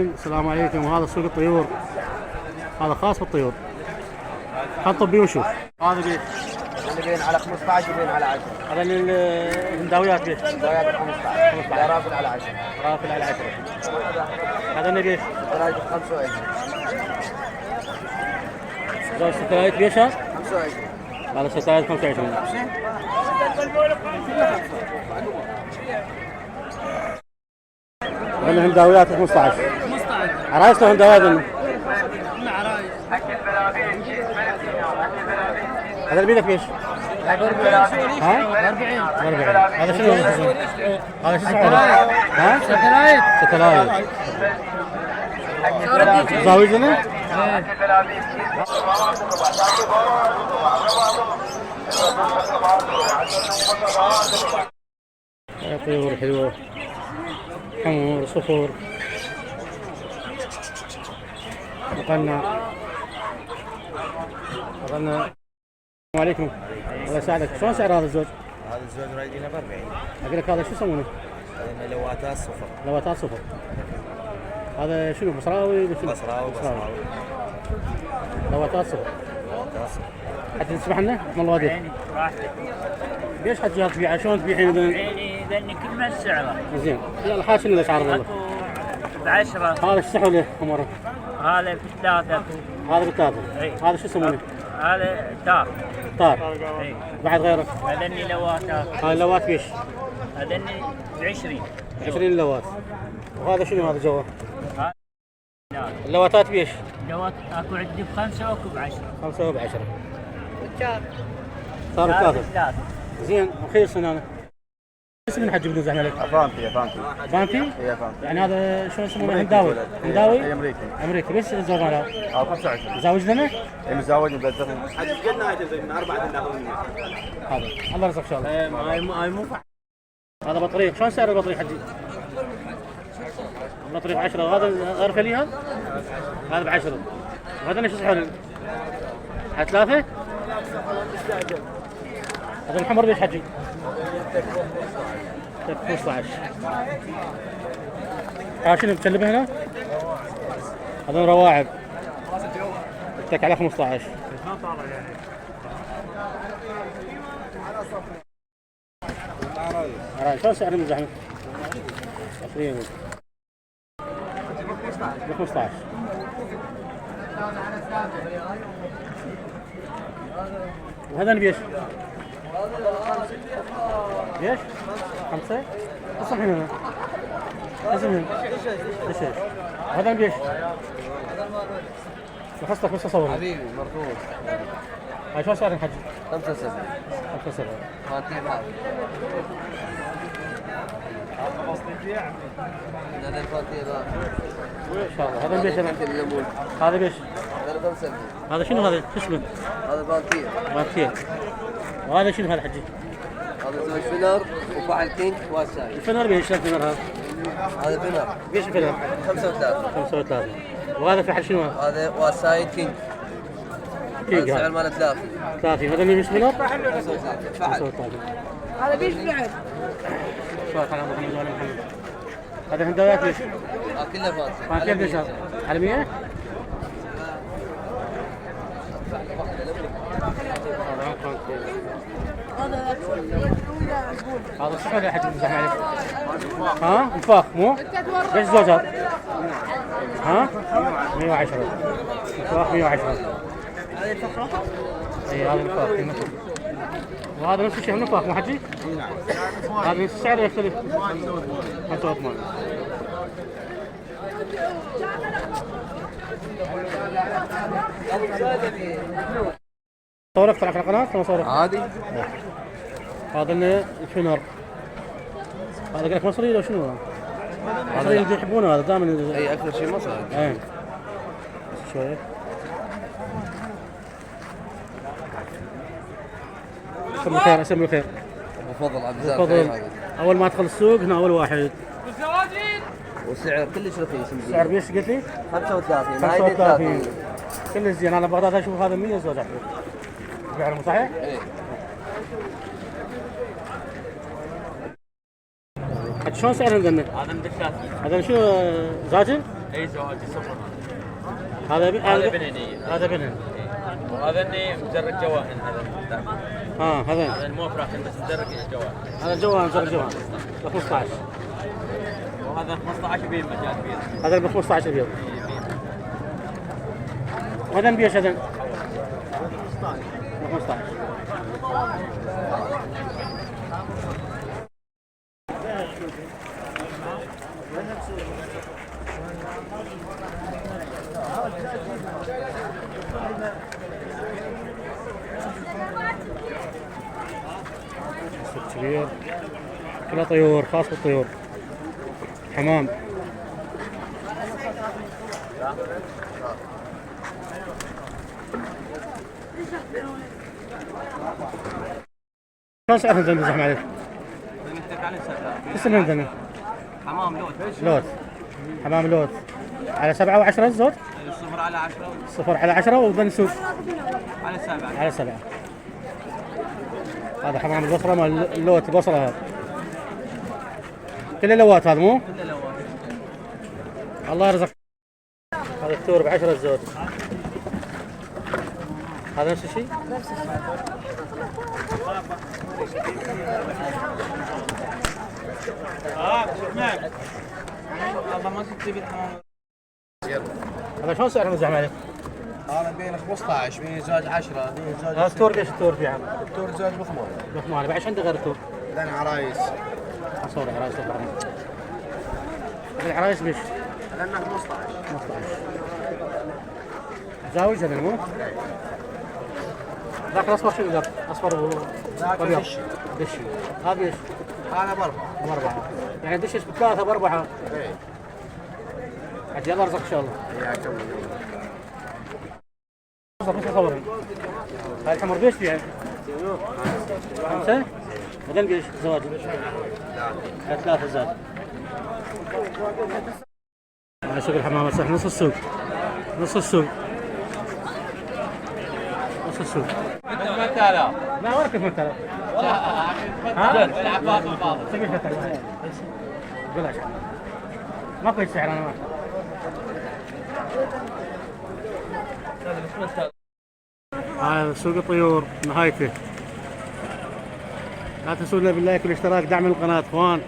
السلام عليكم. هذا سوق الطيور، هذا خاص بالطيور. خل طبي ونشوف. هذا بيت اللي بين على 15 وبين على 10. هذا الهنداويات بيت. الهنداويات 15. رافل على 10. رافل على 10. هذا النبيش. سترايك 25. زوج سترايك بيشها 25. هذا سترايك 25. هذا الهنداويات 15. عرايس له هنداويات. هذا البيدك بيش؟ ها؟ 40. هذا شنو؟ هذا شو اسمه؟ ها؟ ستلايت. زاوية طيور حلوة، حمر، صفور، مقنع. السلام عليكم. الله يساعدك. شلون سعر هذا الزوج؟ هذا الزوج رايدينه ب 40. اقول لك هذا شو يسمونه؟ هذا لواتات صفر. لواتات صفر. هذا شنو بصراوي؟ بصراوي. لواتات صفر. لواتات صفر. حتى تسمح لنا؟ رحم الله والديك. ليش حتى تبيعها؟ شلون تبيعين مثلا؟ لاني كل ما سعره. زين. يلا حاج شنو الاسعار والله؟ ب 10. هذا ايش سعره له عمره؟ هذا ب3. هذا بالثلاثة. هذا شو يسمونه؟ هذا تار. اي. بعد غيره؟ هذني لواتات. هاي اللوات بيش؟ هذني ب 20. 20 لوات. وهذا شنو هذا جوا؟ اللواتات بيش؟ لوات اكو عندي ب5 واكو ب10. 5 و10. صار هذا ثلاثة. زين رخيص هنا. اسم الحج بدون زحمه عليك؟ فانتي. فانتي؟ هي فانتي. يعني هذا شو يسمونه؟ هنداوي. هنداوي؟ امريكي. بس الزوج هذا؟ 25. زاوج لنا؟ مزاوجني بلدتهم. حد قدنا هاي من 4 ناخذ منها. هذا الله يرزقك ان شاء الله. هاي مو هذا بطريق. شلون سعر البطريق حجي؟ بطريق 10. وهذا غير فليها؟ هذا ب 10. وهذا ايش يصحون؟ على 3؟ هذا الحمر بيش حجي؟ 15. شنو متكلم هنا؟ هذا رواعب. اتك على 15. شلون سعر المزاحمة؟ 20 ب 15. وهذا بيش؟ ليش؟ 5؟ اصلا هنا اسمهم ايش؟ هذا بيش؟ لخصتك بس اصور حبيبي مرفوض. هاي شو سعر الحج؟ 5 7. 5 7. فانتي هذا. هذا الفانتي هذا. ان شاء الله. هذا بيش؟ الليمون. هذا بيش؟ هذا 5. هذا شنو هذا؟ شو اسمه؟ هذا فانتي. مارتين. وهذا شنو هذا حجي؟ هذا زوج فينر وفعل كينج واساي. الفنر بيش؟ الفنر هذا؟ هذا فينر بيش الفنر؟ 35. 35. وهذا في حل شنو هذا؟ هذا واساي كينج. كينج سعر هذا ماله 3. 30. هذا اللي بيش فنر؟ 35. فعل. 35. هذا بيش بعد. شكرا على محمد وعلى محمد. هذا هنداويات ليش؟ كله فانتي. فانتين ليش هذا؟ عالمية؟ هذا صح ولا حد يمزح عليك؟ ها؟ انفاخ مو؟ ايش زوج هذا؟ ها؟ 110. انفاخ 110. هذه الفخرة؟ اي هذا انفاخ. وهذا نفس الشيء انفاخ مو حجي؟ هذا نفس السعر يختلف. 85. صورك طلع في القناة ولا صورك؟ عادي. هذا الفينر. هذا قالك مصري ولا شنو؟ المصريين يحبونه هذا دائما. اي اكثر شيء مصري. اي شوية. اسم الخير اسم الخير. بفضل عبد الرزاق. تفضل. اول ما ادخل السوق هنا اول واحد. وسعر كلش رخيص. سعر بيش قلت لي؟ 35. 35. كل زين. انا بغداد اشوف هذا 100 زوج احمد. بيعرفوا صحيح؟ ايه. حتى شلون سعر عندنا؟ هذا ب 30. هذا شو زاجل؟ اي زواج صفر. هذا هذا بنينية. هذا بنين. وهذا اني مزرق جواهن هذا. هذا هذا مو افراح بس مزرق جواهن. هذا الجوان زر الجوان ب 15. وهذا 15 بيض مجال بيض. هذا ب 15 بيض. وهذا نبيش هذا ب 15. كبير كلها طيور، خاص بالطيور. حمام. شلون سعرهم ذنب زحمة عليك؟ اسمهم ذنب؟ حمام لوت. لوت. حمام لوت على 7 و10 الزود؟ الصفر على 10. صفر على 10 وذن سوق على 7. على 7. هذا حمام البصرة مال اللوت البصرة هذا. كل اللوات هذا مو؟ كل لوات. الله يرزق. هذا التور ب10 الزود. هذا نفس الشيء؟ نفس الشيء. والله ما كنت تبي الحمام. هذا شلون سعره زحمة عليك؟ هذا بين 15 بين زواج 10 بين زواج. هذا التور ليش التور فيه عام؟ التور زواج بثمان. بثمانية. بعد عنده غير التور؟ لان عرايس. أصور عرايس طبعا. العرايس ليش؟ لانه 15. 15. زاوج هذا مو؟ ذاك الأصفر شنو ذاك؟ أصفر ذاك دشي. دشي. هذا ليش؟ هذا ب4. يعني دشش ب3 ب4. ايه. عاد الله يرزقك إن شاء الله. حياك الله. بس أصورهم. هاي الحمر بيش فيها؟ 5. وذن بيش زواج؟ 3 زاد. هاي سوق الحمامة صح نص السوق. نص السوق. نص السوق. 8000. لا وين 8000؟ ها؟ العباس الفاضل. سوي 3000. بلاش. ماكو سعر انا ما. هاي سوق الطيور نهايته. لا تنسونا باللايك والاشتراك، دعم القناة اخوان.